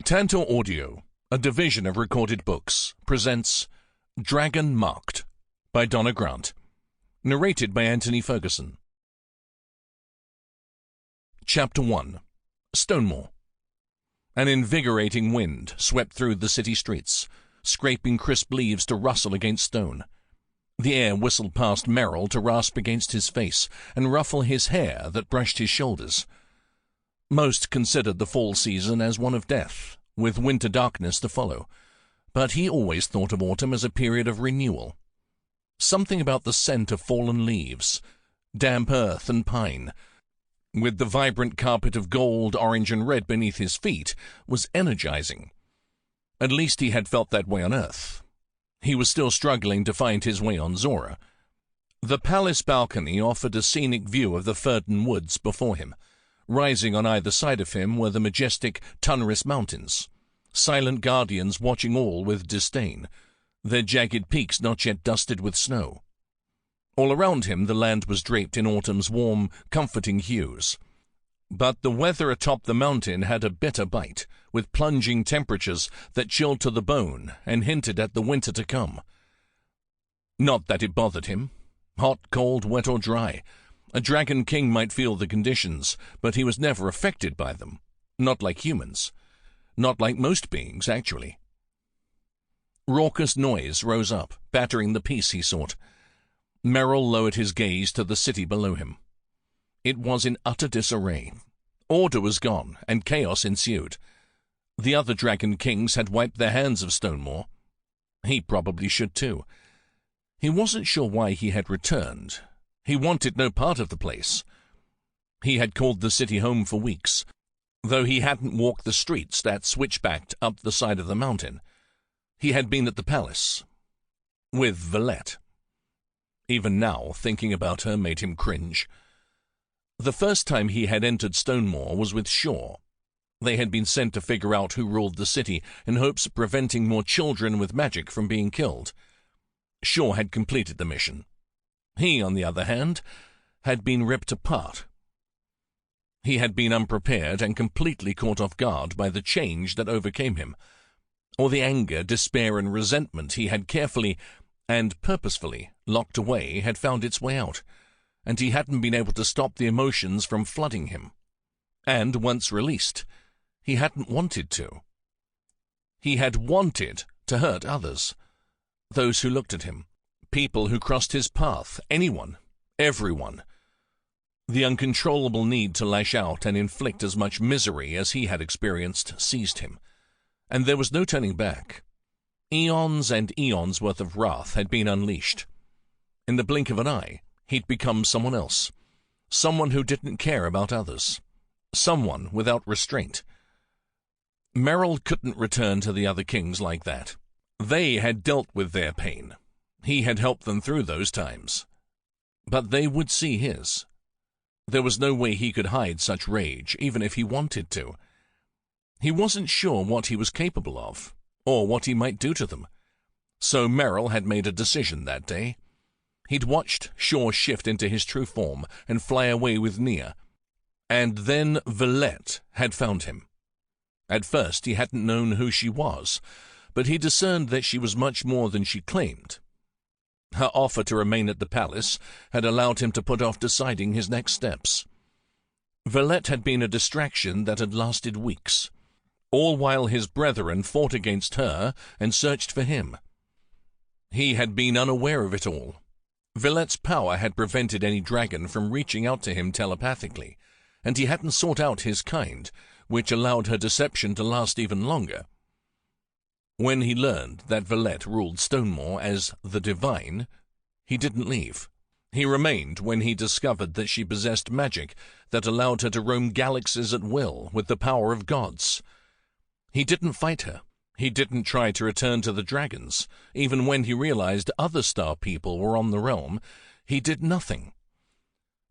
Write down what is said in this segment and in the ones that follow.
Tantor Audio, a division of Recorded Books, presents Dragon Marked by Donna Grant, narrated by Antony Ferguson. Chapter 1. Stonemore. An invigorating wind swept through the city streets, scraping crisp leaves to rustle against stone. The air whistled past Merrill to rasp against his face and ruffle his hair that brushed his shoulders. Most considered the fall season as one of death, with winter darkness to follow, but he always thought of autumn as a period of renewal. Something about the scent of fallen leaves, damp earth and pine, with the vibrant carpet of gold, orange, and red beneath his feet, was energizing. At least he had felt that way on Earth. He was still struggling to find his way on Zora. The palace balcony offered a scenic view of the Ferden woods before him. Rising on either side of him were the majestic Tunris Mountains, silent guardians watching all with disdain, their jagged peaks not yet dusted with snow. All around him the land was draped in autumn's warm, comforting hues. But the weather atop the mountain had a bitter bite, with plunging temperatures that chilled to the bone and hinted at the winter to come. Not that it bothered him. Hot, cold, wet, or dry, a dragon king might feel the conditions, but he was never affected by them. Not like humans. Not like most beings, actually. Raucous noise rose up, battering the peace he sought. Merrill lowered his gaze to the city below him. It was in utter disarray. Order was gone, and chaos ensued. The other dragon kings had wiped their hands of Stonemore. He probably should too. He wasn't sure why he had returned. He wanted no part of the place. He had called the city home for weeks, though he hadn't walked the streets that switchbacked up the side of the mountain. He had been at the palace, with Valette. Even now, thinking about her made him cringe. The first time he had entered Stonemore was with Shaw. They had been sent to figure out who ruled the city in hopes of preventing more children with magic from being killed. Shaw had completed the mission. He, on the other hand, had been ripped apart. He had been unprepared and completely caught off guard by the change that overcame him, or the anger, despair, and resentment he had carefully and purposefully locked away had found its way out, and he hadn't been able to stop the emotions from flooding him. And once released, he hadn't wanted to. He had wanted to hurt others, those who looked at him, people who crossed his path, anyone, everyone. The uncontrollable need to lash out and inflict as much misery as he had experienced seized him, and there was no turning back. Eons and eons worth of wrath had been unleashed. In the blink of an eye, he'd become someone else, someone who didn't care about others, someone without restraint. Merrill couldn't return to the other kings like that. They had dealt with their pain. He had helped them through those times. But they would see his. There was no way he could hide such rage, even if he wanted to. He wasn't sure what he was capable of, or what he might do to them. So Merrill had made a decision that day. He'd watched Shaw shift into his true form and fly away with Nia. And then Valette had found him. At first he hadn't known who she was, but he discerned that she was much more than she claimed. Her offer to remain at the palace had allowed him to put off deciding his next steps. Valette had been a distraction that had lasted weeks, all while his brethren fought against her and searched for him. He had been unaware of it all. Valette's power had prevented any dragon from reaching out to him telepathically, and he hadn't sought out his kind, which allowed her deception to last even longer. When he learned that Valette ruled Stonemore as the Divine, he didn't leave. He remained when he discovered that she possessed magic that allowed her to roam galaxies at will with the power of gods. He didn't fight her. He didn't try to return to the dragons. Even when he realized other star people were on the realm, he did nothing.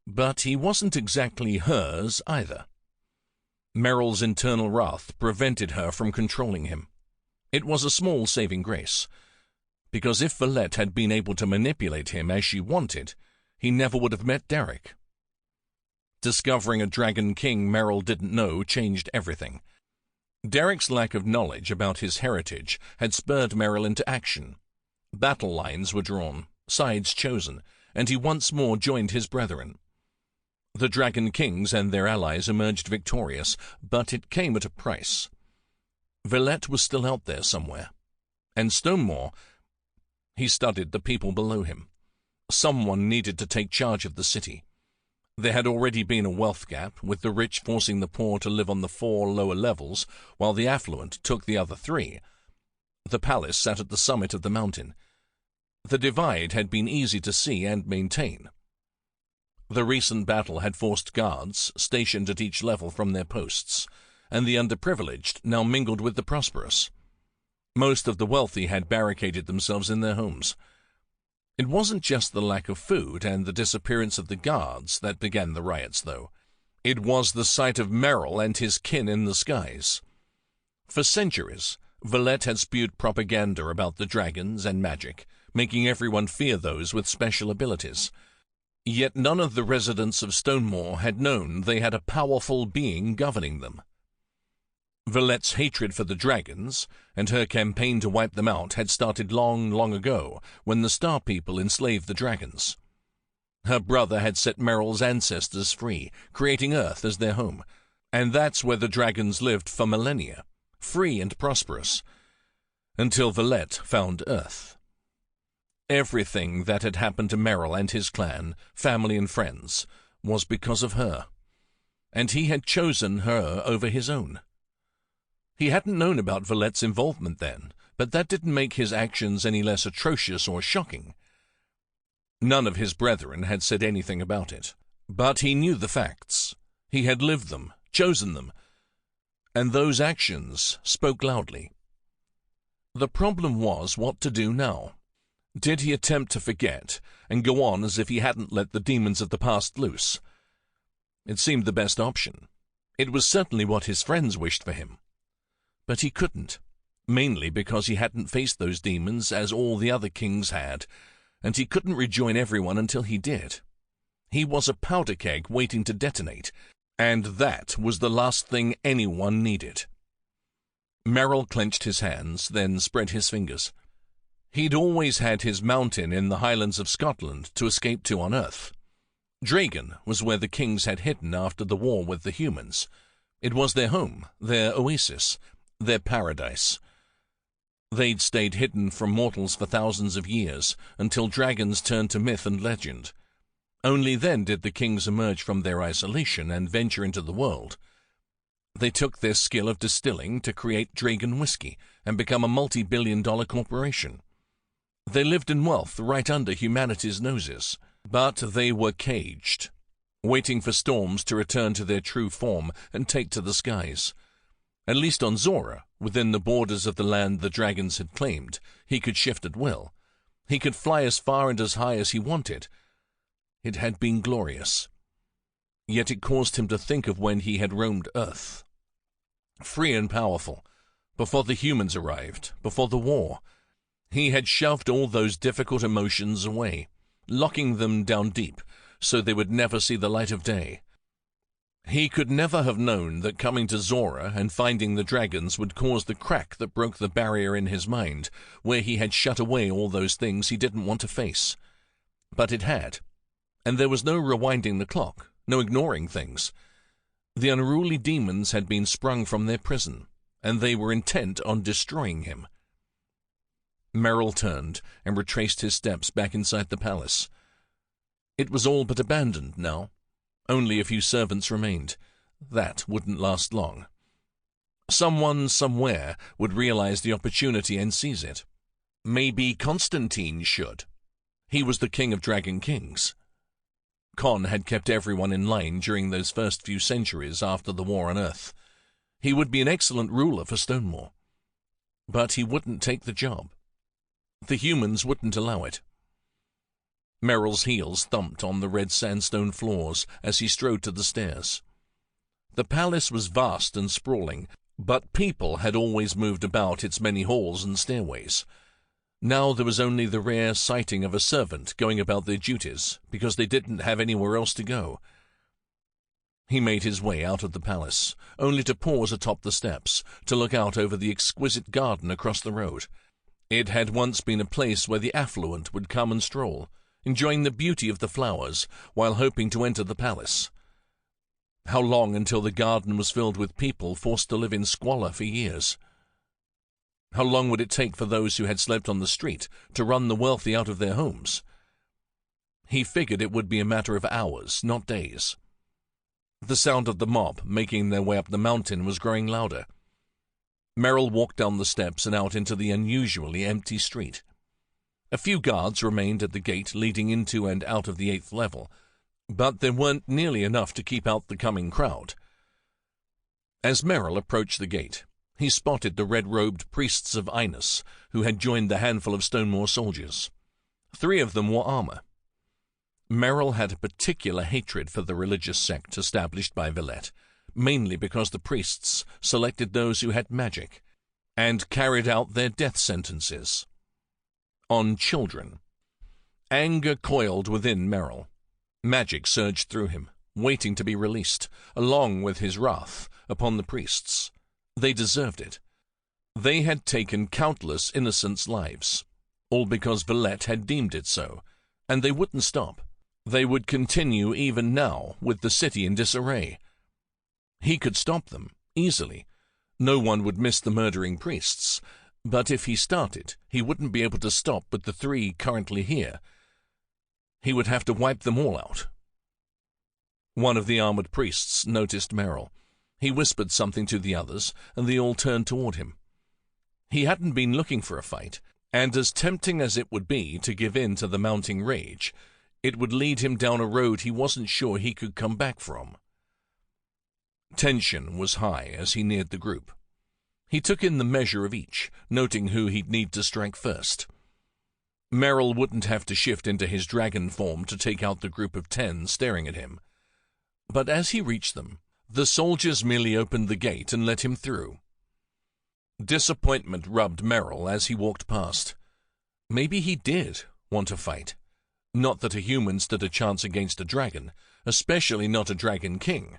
But he wasn't exactly hers either. Merrill's internal wrath prevented her from controlling him. It was a small saving grace, because if Valette had been able to manipulate him as she wanted, he never would have met Derek. Discovering a dragon king Merrill didn't know changed everything. Derek's lack of knowledge about his heritage had spurred Merrill into action. Battle lines were drawn, sides chosen, and he once more joined his brethren. The Dragon Kings and their allies emerged victorious, but it came at a price. Villette was still out there somewhere, and Stonemore. He studied the people below him. Someone needed to take charge of the city. There had already been a wealth gap, with the rich forcing the poor to live on the 4 lower levels, while the affluent took the other 3. The palace sat at the summit of the mountain. The divide had been easy to see and maintain. The recent battle had forced guards, stationed at each level, from their posts, and the underprivileged now mingled with the prosperous. Most of the wealthy had barricaded themselves in their homes. It wasn't just the lack of food and the disappearance of the guards that began the riots, though. It was the sight of Merrill and his kin in the skies. For centuries, Villette had spewed propaganda about the dragons and magic, making everyone fear those with special abilities. Yet none of the residents of Stonemore had known they had a powerful being governing them. Villette's hatred for the dragons, and her campaign to wipe them out, had started long, long ago, when the Star People enslaved the dragons. Her brother had set Merrill's ancestors free, creating Earth as their home, and that's where the dragons lived for millennia, free and prosperous, until Villette found Earth. Everything that had happened to Merrill and his clan, family and friends, was because of her, and he had chosen her over his own. He hadn't known about Villette's involvement then, but that didn't make his actions any less atrocious or shocking. None of his brethren had said anything about it, but he knew the facts. He had lived them, chosen them, and those actions spoke loudly. The problem was what to do now. Did he attempt to forget and go on as if he hadn't let the demons of the past loose? It seemed the best option. It was certainly what his friends wished for him. But he couldn't, mainly because he hadn't faced those demons as all the other kings had, and he couldn't rejoin everyone until he did. He was a powder keg waiting to detonate, and that was the last thing anyone needed. Merrill clenched his hands, then spread his fingers. He'd always had his mountain in the Highlands of Scotland to escape to on Earth. Dragon was where the kings had hidden after the war with the humans. It was their home, their oasis, their paradise. They'd stayed hidden from mortals for thousands of years, until dragons turned to myth and legend. Only then did the kings emerge from their isolation and venture into the world. They took their skill of distilling to create dragon whiskey and become a multi-billion-dollar corporation. They lived in wealth right under humanity's noses, but they were caged, waiting for storms to return to their true form and take to the skies. At least on Zora, within the borders of the land the dragons had claimed, he could shift at will. He could fly as far and as high as he wanted. It had been glorious. Yet it caused him to think of when he had roamed Earth. Free and powerful, before the humans arrived, before the war. He had shoved all those difficult emotions away, locking them down deep, so they would never see the light of day. He could never have known that coming to Zora and finding the dragons would cause the crack that broke the barrier in his mind, where he had shut away all those things he didn't want to face. But it had, and there was no rewinding the clock, no ignoring things. The unruly demons had been sprung from their prison, and they were intent on destroying him. Merrill turned and retraced his steps back inside the palace. It was all but abandoned now. Only a few servants remained. That wouldn't last long. Someone somewhere would realize the opportunity and seize it. Maybe Constantine should. He was the king of Dragon Kings. Con had kept everyone in line during those first few centuries after the war on Earth. He would be an excellent ruler for Stonemore. But he wouldn't take the job. The humans wouldn't allow it. Merrill's heels thumped on the red sandstone floors as he strode to the stairs. The palace was vast and sprawling, but people had always moved about its many halls and stairways. Now there was only the rare sighting of a servant going about their duties because they didn't have anywhere else to go. He made his way out of the palace, only to pause atop the steps to look out over the exquisite garden across the road. It had once been a place where the affluent would come and stroll, enjoying the beauty of the flowers while hoping to enter the palace. How long until the garden was filled with people forced to live in squalor for years? How long would it take for those who had slept on the street to run the wealthy out of their homes? He figured it would be a matter of hours, not days. The sound of the mob making their way up the mountain was growing louder. Merrill walked down the steps and out into the unusually empty street. A few guards remained at the gate leading into and out of the 8th level, but there weren't nearly enough to keep out the coming crowd. As Merrill approached the gate, he spotted the red-robed priests of Inus, who had joined the handful of Stonemore soldiers. 3 of them wore armor. Merrill had a particular hatred for the religious sect established by Villette, mainly because the priests selected those who had magic and carried out their death sentences on children. Anger coiled within Merrill. Magic surged through him, waiting to be released, along with his wrath upon the priests. They deserved it. They had taken countless innocents' lives, all because Villette had deemed it so, and they wouldn't stop. They would continue even now, with the city in disarray. He could stop them, easily. No one would miss the murdering priests, but if he started, he wouldn't be able to stop with the 3 currently here. He would have to wipe them all out. One of the armored priests noticed Merrill. He whispered something to the others, and they all turned toward him. He hadn't been looking for a fight, and as tempting as it would be to give in to the mounting rage, it would lead him down a road he wasn't sure he could come back from. Tension was high as he neared the group. He took in the measure of each, noting who he'd need to strike first. Merrill wouldn't have to shift into his dragon form to take out the group of 10 staring at him. But as he reached them, the soldiers merely opened the gate and let him through. Disappointment rubbed Merrill as he walked past. Maybe he did want to fight. Not that a human stood a chance against a dragon, especially not a dragon king.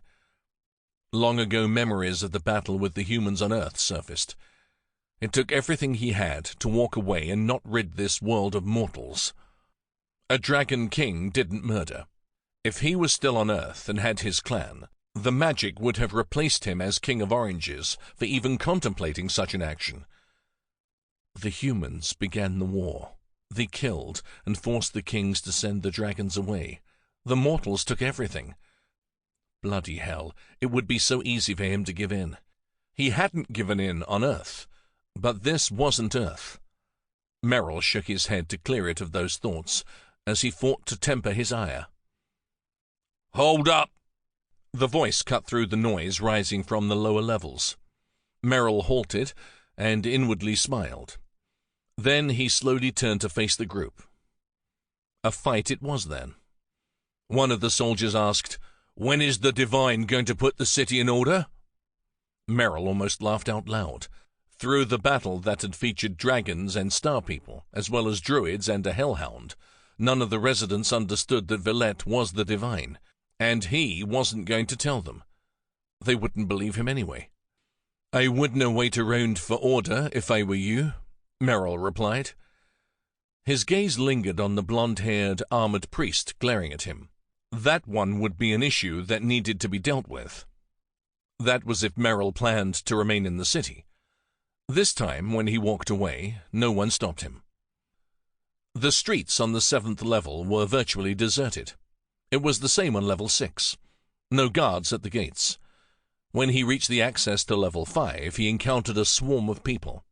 Long ago memories of the battle with the humans on Earth surfaced. It took everything he had to walk away and not rid this world of mortals. A dragon king didn't murder. If he was still on Earth and had his clan, the magic would have replaced him as King of Oranges for even contemplating such an action. The humans began the war. They killed and forced the kings to send the dragons away. The mortals took everything. Bloody hell, it would be so easy for him to give in. He hadn't given in on Earth, but this wasn't Earth. Merrill shook his head to clear it of those thoughts as he fought to temper his ire. "Hold up!" The voice cut through the noise rising from the lower levels. Merrill halted and inwardly smiled. Then he slowly turned to face the group. A fight it was then. One of the soldiers asked, "When is the Divine going to put the city in order?" Merrill almost laughed out loud. Through the battle that had featured dragons and star people, as well as druids and a hellhound, none of the residents understood that Villette was the Divine, and he wasn't going to tell them. They wouldn't believe him anyway. "I wouldn't wait around for order if I were you," Merrill replied. His gaze lingered on the blonde-haired, armored priest glaring at him. That one would be an issue that needed to be dealt with. That was if Merrill planned to remain in the city. This time, when he walked away, no one stopped him. The streets on the 7th level were virtually deserted. It was the same on level 6. No guards at the gates. When he reached the access to level 5, he encountered a swarm of people.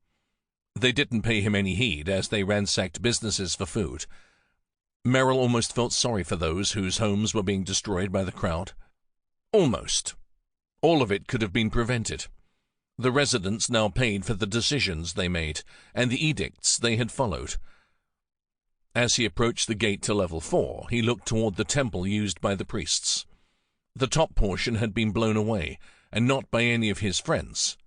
They didn't pay him any heed as they ransacked businesses for food. Merrill almost felt sorry for those whose homes were being destroyed by the crowd. Almost. All of it could have been prevented. The residents now paid for the decisions they made and the edicts they had followed. As he approached the gate to level 4, he looked toward the temple used by the priests. The top portion had been blown away, and not by any of his friends.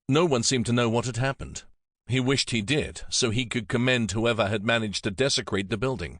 No one seemed to know what had happened. He wished he did, so he could commend whoever had managed to desecrate the building.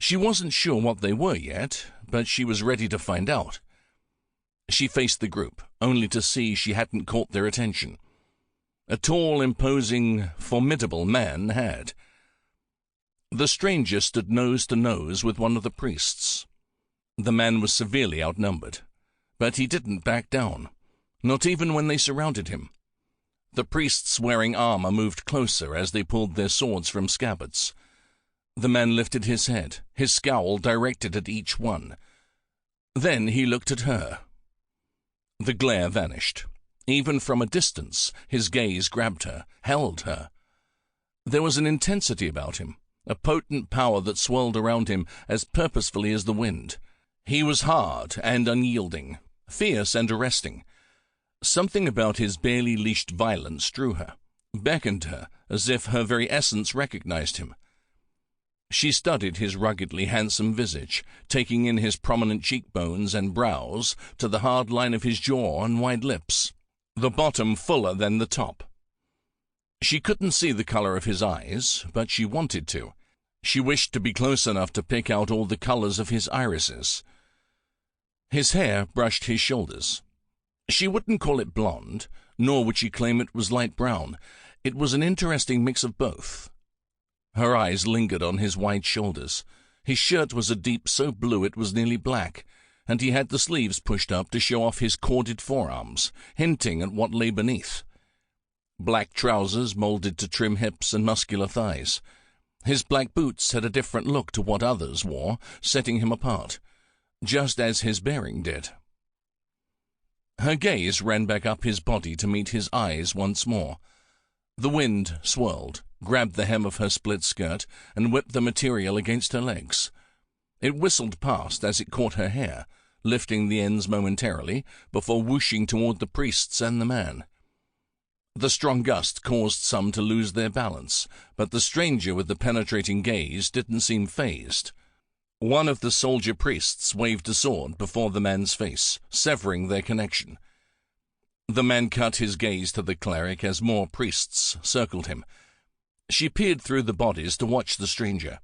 She wasn't sure what they were yet, but she was ready to find out. She faced the group, only to see she hadn't caught their attention. A tall, imposing, formidable man had. The stranger stood nose to nose with one of the priests. The man was severely outnumbered, but he didn't back down, not even when they surrounded him. The priests wearing armor moved closer as they pulled their swords from scabbards. The man lifted his head, his scowl directed at each one. Then he looked at her. The glare vanished. Even from a distance, his gaze grabbed her, held her. There was an intensity about him, a potent power that swirled around him as purposefully as the wind. He was hard and unyielding, fierce and arresting. Something about his barely leashed violence drew her, beckoned her, as if her very essence recognized him. She studied his ruggedly handsome visage, taking in his prominent cheekbones and brows to the hard line of his jaw and wide lips, the bottom fuller than the top. She couldn't see the color of his eyes, but she wanted to. She wished to be close enough to pick out all the colors of his irises. His hair brushed his shoulders. She wouldn't call it blonde, nor would she claim it was light brown. It was an interesting mix of both. Her eyes lingered on his wide shoulders. His shirt was a deep so blue it was nearly black, and he had the sleeves pushed up to show off his corded forearms, hinting at what lay beneath. Black trousers molded to trim hips and muscular thighs. His black boots had a different look to what others wore, setting him apart, just as his bearing did. Her gaze ran back up his body to meet his eyes once more. The wind swirled, grabbed the hem of her split skirt, and whipped the material against her legs. It whistled past as it caught her hair, lifting the ends momentarily before whooshing toward the priests and the man. The strong gust caused some to lose their balance, but the stranger with the penetrating gaze didn't seem fazed. One of the soldier priests waved a sword before the man's face, severing their connection. The man cut his gaze to the cleric as more priests circled him. She peered through the bodies to watch the stranger.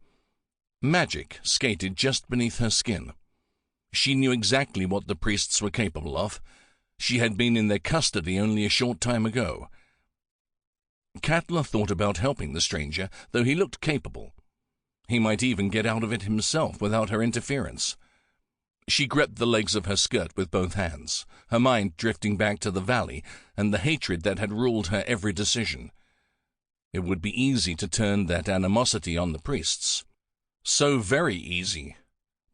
Magic skated just beneath her skin. She knew exactly what the priests were capable of. She had been in their custody only a short time ago. Katla thought about helping the stranger, though he looked capable. He might even get out of it himself without her interference. She gripped the legs of her skirt with both hands, her mind drifting back to the valley and the hatred that had ruled her every decision. It would be easy to turn that animosity on the priests. So very easy.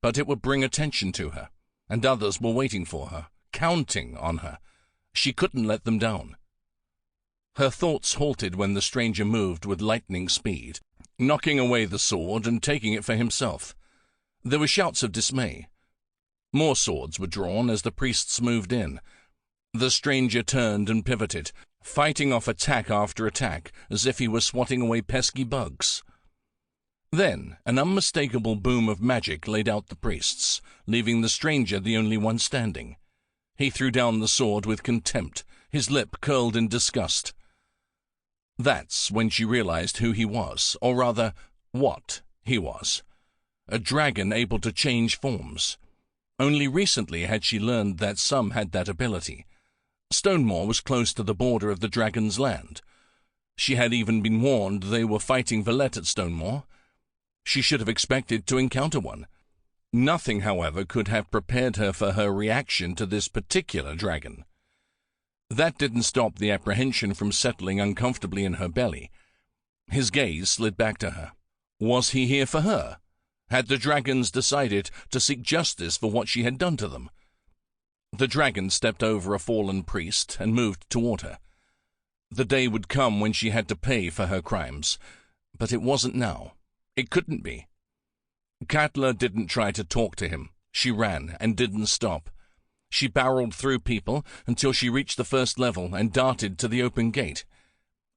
But it would bring attention to her, and others were waiting for her, counting on her. She couldn't let them down. Her thoughts halted when the stranger moved with lightning speed, knocking away the sword and taking it for himself. There were shouts of dismay. More swords were drawn as the priests moved in. The stranger turned and pivoted, fighting off attack after attack as if he were swatting away pesky bugs. Then an unmistakable boom of magic laid out the priests, leaving the stranger the only one standing. He threw down the sword with contempt, his lip curled in disgust. That's when she realized who he was, or rather, what he was. A dragon able to change forms. Only recently had she learned that some had that ability. Stonemore was close to the border of the dragon's land. She had even been warned they were fighting Valette at Stonemore. She should have expected to encounter one. Nothing, however, could have prepared her for her reaction to this particular dragon. That didn't stop the apprehension from settling uncomfortably in her belly. His gaze slid back to her. Was he here for her? Had the dragons decided to seek justice for what she had done to them? The dragon stepped over a fallen priest and moved toward her. The day would come when she had to pay for her crimes, but it wasn't now. It couldn't be. Katla didn't try to talk to him. She ran and didn't stop. She barreled through people until she reached the first level and darted to the open gate.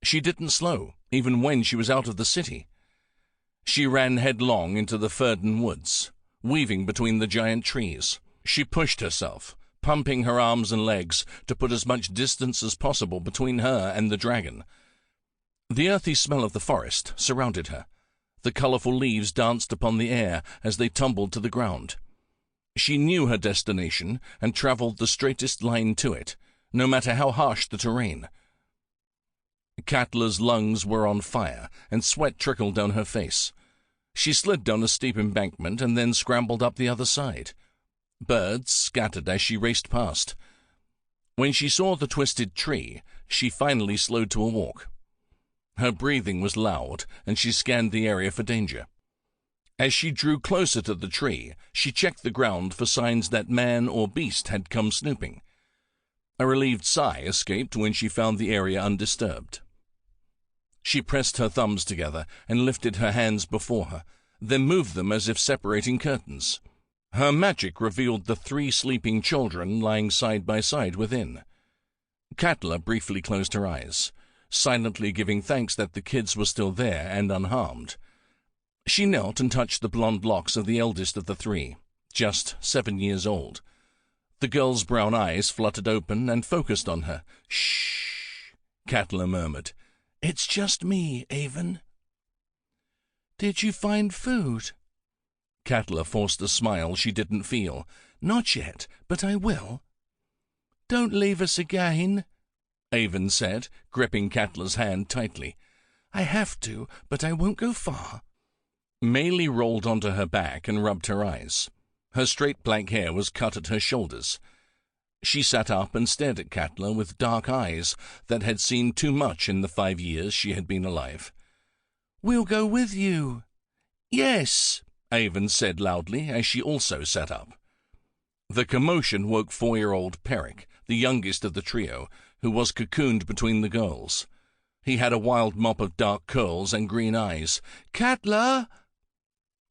She didn't slow, even when she was out of the city. She ran headlong into the Ferden woods, weaving between the giant trees. She pushed herself, pumping her arms and legs to put as much distance as possible between her and the dragon. The earthy smell of the forest surrounded her. The colourful leaves danced upon the air as they tumbled to the ground. She knew her destination and travelled the straightest line to it, no matter how harsh the terrain. Katla's lungs were on fire, and sweat trickled down her face. She slid down a steep embankment and then scrambled up the other side. Birds scattered as she raced past. When she saw the twisted tree, she finally slowed to a walk. Her breathing was loud, and she scanned the area for danger. As she drew closer to the tree, she checked the ground for signs that man or beast had come snooping. A relieved sigh escaped when she found the area undisturbed. She pressed her thumbs together and lifted her hands before her, then moved them as if separating curtains. Her magic revealed the 3 sleeping children lying side by side within. Katla briefly closed her eyes, silently giving thanks that the kids were still there and unharmed. She knelt and touched the blonde locks of the eldest of the 3, just 7 years old. The girl's brown eyes fluttered open and focused on her. "Shh," Katla murmured. "It's just me, Avon." "Did you find food?" Katla forced a smile she didn't feel. "Not yet, but I will." "Don't leave us again," Avon said, gripping Katla's hand tightly. "I have to, but I won't go far." Maylie rolled onto her back and rubbed her eyes. Her straight black hair was cut at her shoulders. She sat up and stared at Katla with dark eyes that had seen too much in the 5 years she had been alive. "We'll go with you." "Yes," Avon said loudly as she also sat up. The commotion woke 4-year-old Peric, the youngest of the trio, who was cocooned between the girls. He had a wild mop of dark curls and green eyes. "Katla!"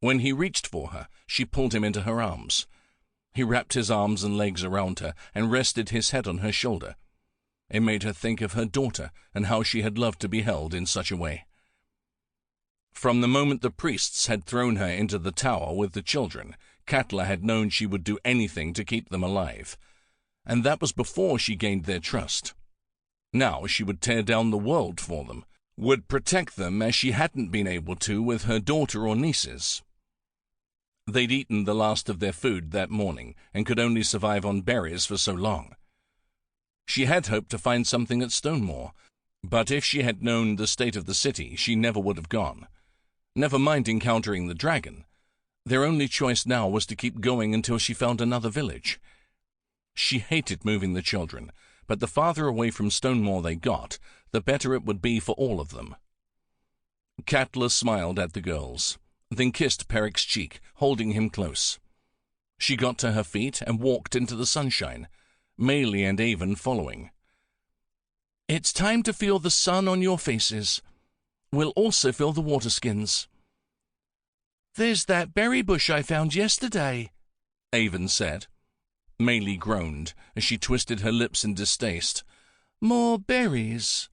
When he reached for her, she pulled him into her arms. He wrapped his arms and legs around her and rested his head on her shoulder. It made her think of her daughter and how she had loved to be held in such a way. From the moment the priests had thrown her into the tower with the children, Katla had known she would do anything to keep them alive. And that was before she gained their trust. Now she would tear down the world for them, would protect them as she hadn't been able to with her daughter or nieces. They'd eaten the last of their food that morning and could only survive on berries for so long. She had hoped to find something at Stonemore, but if she had known the state of the city, she never would have gone. Never mind encountering the dragon. Their only choice now was to keep going until she found another village. She hated moving the children, but the farther away from Stonemore they got, the better it would be for all of them. Katla smiled at the girls, then kissed Peric's cheek, holding him close. She got to her feet and walked into the sunshine, Maylie and Avon following. "It's time to feel the sun on your faces. We'll also feel the water skins." "There's that berry bush I found yesterday," Avon said. Maylie groaned as she twisted her lips in distaste. "More berries."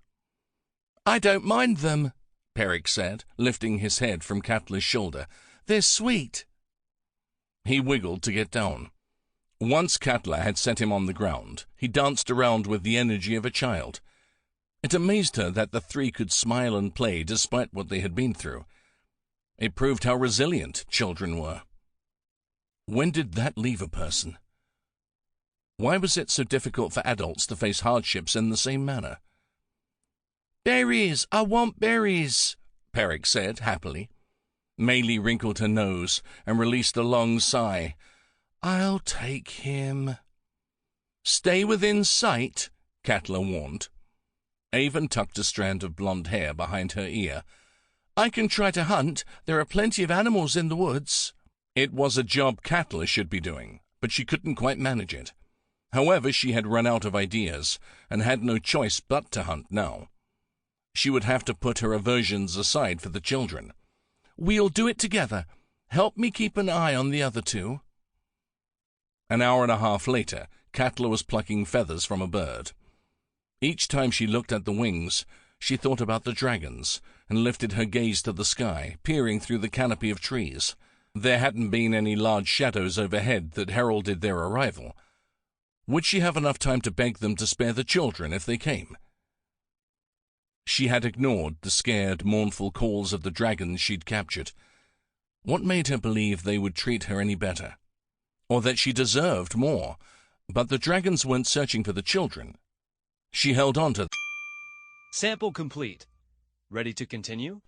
"I don't mind them," Peric said, lifting his head from Katla's shoulder. "They're sweet." He wiggled to get down. Once Katla had set him on the ground, he danced around with the energy of a child. It amazed her that the 3 could smile and play despite what they had been through. It proved how resilient children were. When did that leave a person? Why was it so difficult for adults to face hardships in the same manner? "Berries! I want berries!" Peric said happily. Maylie wrinkled her nose and released a long sigh. "I'll take him." "Stay within sight," Katla warned. Avon tucked a strand of blonde hair behind her ear. "I can try to hunt. There are plenty of animals in the woods." It was a job Katla should be doing, but she couldn't quite manage it. However, she had run out of ideas and had no choice but to hunt now. She would have to put her aversions aside for the children. "We'll do it together. Help me keep an eye on the other 2. An hour and a half later, Katla was plucking feathers from a bird. Each time she looked at the wings, she thought about the dragons and lifted her gaze to the sky, peering through the canopy of trees. There hadn't been any large shadows overhead that heralded their arrival. Would she have enough time to beg them to spare the children if they came? She had ignored the scared, mournful calls of the dragons she'd captured. What made her believe they would treat her any better? Or that she deserved more? But the dragons weren't searching for the children. She held on to Sample complete. Ready to continue?